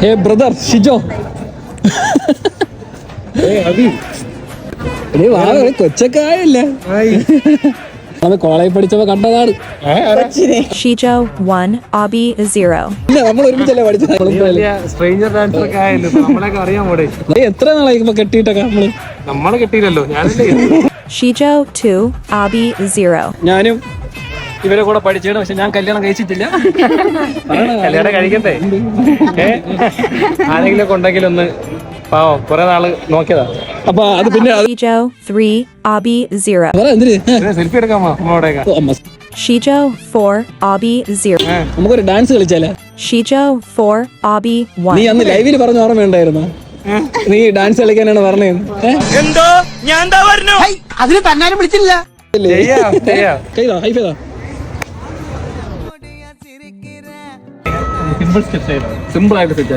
Hey brother, Shijo. കൊച്ചൊക്കെ ആയില്ലേ നമ്മൾ കോളേജിൽ പഠിച്ചപ്പോ കണ്ടതാണ്. ഷിജോ 1 Abi 0. ഇല്ല നമ്മൾ ഒരുമിച്ചല്ലേ പഠിച്ചത്. എത്ര നാളായി ഇപ്പൊ കെട്ടിയിട്ടൊക്കെ നമ്മള് കെട്ടിയില്ലല്ലോ. ഷിജോ 2 Abi 0. ഞാനും ഇവരെ കൂടെ പഠിച്ചാണ്. പക്ഷെ ഞാൻ കല്യാണം കഴിച്ചിട്ടില്ല. കല്യാണം കഴിക്കണ്ടേ? ആരെങ്കിലും ഉണ്ടെങ്കിലൊന്ന് പാവം കുറെ നാള് നോക്കിയതാ. അപ്പൊ അത് പിന്നെ ഷിജോ 3 Abi 0. സെൽഫി എടുക്കാമോ നമ്മളോടൊക്കെ? ഷിജോ 4 Abi 0. നമുക്കൊരു ഡാൻസ് കളിച്ചാലേ? ഷിജോ 4 Abi 1. നീ അന്ന് ലൈവിൽ പറഞ്ഞ ഓർമ്മയുണ്ടായിരുന്നു? നീ ഡാൻസ് കളിക്കാനാണ് പറഞ്ഞത്. എന്തോ ഞാൻ എന്താ പറഞ്ഞു? അതിന് തന്നാലും വിളിച്ചില്ല. സിമ്പിൾ ആയിട്ട് സെറ്റ്